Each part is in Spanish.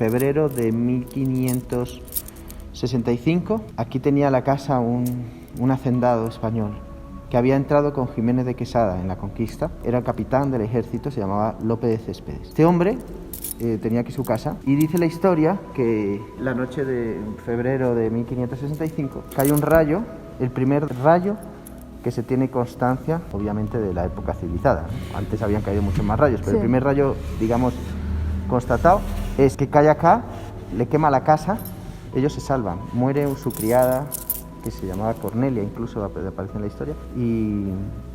febrero de 1565. Aquí tenía la casa un hacendado español que había entrado con Jiménez de Quesada en la conquista. Era el capitán del ejército, se llamaba Lope de Céspedes. Este hombre tenía aquí su casa y dice la historia que la noche de febrero de 1565 cae un rayo, el primer rayo que se tiene constancia, obviamente, de la época civilizada. Antes habían caído muchos más rayos, pero sí. El primer rayo, digamos, constatado es que cae acá, le quema la casa, ellos se salvan. Muere su criada, que se llamaba Cornelia, incluso aparece en la historia, y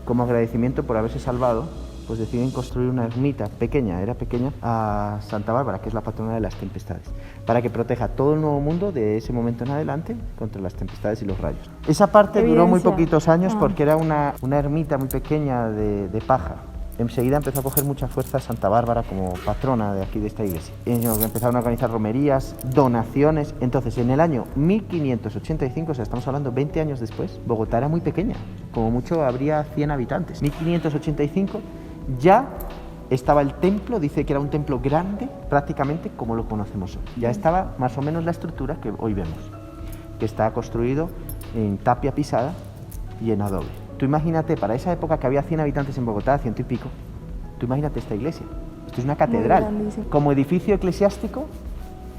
como agradecimiento por haberse salvado, pues deciden construir una ermita pequeña, era pequeña, a Santa Bárbara, que es la patrona de las tempestades, para que proteja todo el Nuevo Mundo de ese momento en adelante contra las tempestades y los rayos. Esa parte duró muy poquitos años porque era una ermita muy pequeña de paja. Enseguida empezó a coger mucha fuerza Santa Bárbara como patrona de aquí de esta iglesia. Empezaron a organizar romerías, donaciones. Entonces, en el año 1585, o sea, estamos hablando 20 años después, Bogotá era muy pequeña, como mucho habría 100 habitantes. 1585 ya estaba el templo, dice que era un templo grande, prácticamente como lo conocemos hoy. Ya estaba más o menos la estructura que hoy vemos, que está construido en tapia pisada y en adobe. Tú imagínate, para esa época que había 100 habitantes en Bogotá, 100 y pico, tú imagínate esta iglesia. Esto es una catedral. Como edificio eclesiástico,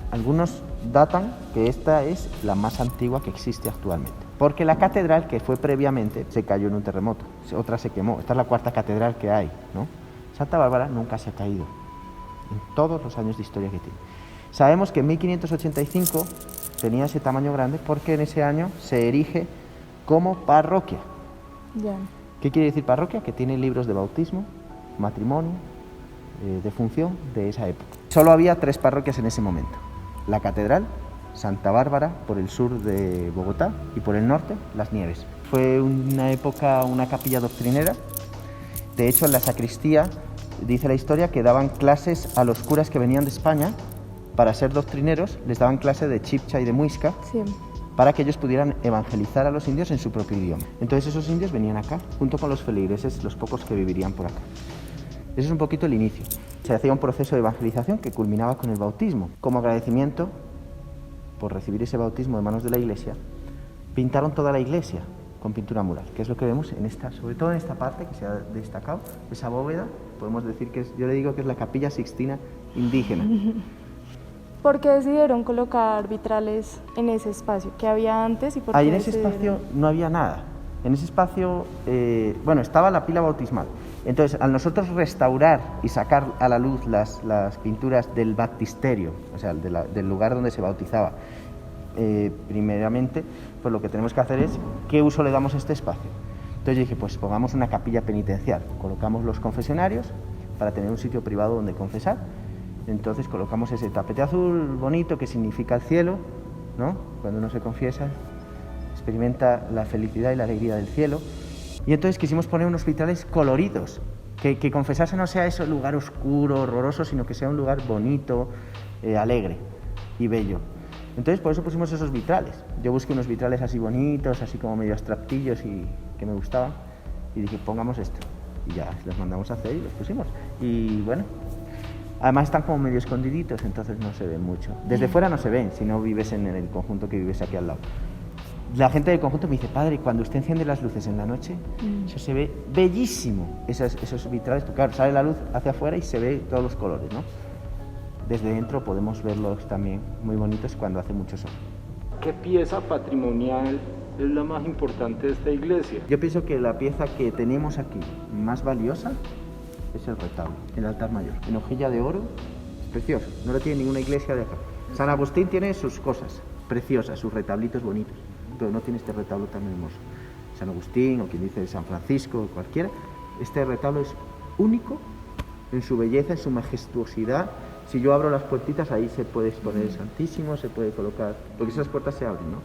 algunos datan que esta es la más antigua que existe actualmente. Porque la catedral, que fue previamente, se cayó en un terremoto, otra se quemó. Esta es la cuarta catedral que hay, ¿no? Santa Bárbara nunca se ha caído en todos los años de historia que tiene. Sabemos que en 1585 tenía ese tamaño grande porque en ese año se erige como parroquia. ¿Qué quiere decir parroquia? Que tiene libros de bautismo, matrimonio, defunción de esa época. Solo había 3 parroquias en ese momento: la catedral, Santa Bárbara por el sur de Bogotá y por el norte Las Nieves. Fue una época, una capilla doctrinera. De hecho, en la sacristía dice la historia que daban clases a los curas que venían de España para ser doctrineros, les daban clase de chibcha y de muisca. Sí. Para que ellos pudieran evangelizar a los indios en su propio idioma. Entonces esos indios venían acá, junto con los feligreses, los pocos que vivirían por acá. Ese es un poquito el inicio. Se hacía un proceso de evangelización que culminaba con el bautismo. Como agradecimiento por recibir ese bautismo de manos de la iglesia, pintaron toda la iglesia con pintura mural, que es lo que vemos en esta, sobre todo en esta parte que se ha destacado, esa bóveda, podemos decir que es, yo le digo que es la Capilla Sixtina indígena. ¿Por qué decidieron colocar vitrales en ese espacio? ¿Qué había antes y por qué en ese espacio no había nada. En ese espacio, estaba la pila bautismal. Entonces, al nosotros restaurar y sacar a la luz las pinturas del baptisterio, o sea, del lugar donde se bautizaba, primeramente, pues lo que tenemos que hacer es, ¿qué uso le damos a este espacio? Entonces yo dije, pues pongamos una capilla penitencial. Colocamos los confesionarios para tener un sitio privado donde confesar. Entonces colocamos ese tapete azul bonito que significa el cielo, ¿no? Cuando uno se confiesa, experimenta la felicidad y la alegría del cielo. Y entonces quisimos poner unos vitrales coloridos, que confesarse no sea ese lugar oscuro, horroroso, sino que sea un lugar bonito, alegre y bello. Entonces por eso pusimos esos vitrales. Yo busqué unos vitrales así bonitos, así como medio abstractillos y que me gustaban. Y dije, pongamos esto. Y ya los mandamos a hacer y los pusimos. Y bueno, además están como medio escondiditos, entonces no se ven mucho. Desde fuera no se ven, si no vives en el conjunto que vives aquí al lado. La gente del conjunto me dice, padre, cuando usted enciende las luces en la noche, eso se ve bellísimo, esos vitrales, porque claro, sale la luz hacia afuera y se ve todos los colores, ¿no? Desde dentro podemos verlos también muy bonitos cuando hace mucho sol. ¿Qué pieza patrimonial es la más importante de esta iglesia? Yo pienso que la pieza que tenemos aquí más valiosa es el retablo, el altar mayor, en hojilla de oro, es precioso, no lo tiene ninguna iglesia de acá. San Agustín tiene sus cosas preciosas, sus retablitos bonitos, pero no tiene este retablo tan hermoso. San Agustín, o quien dice San Francisco, cualquiera, este retablo es único en su belleza, en su majestuosidad. Si yo abro las puertitas, ahí se puede exponer el Santísimo, se puede colocar, porque esas puertas se abren, ¿no?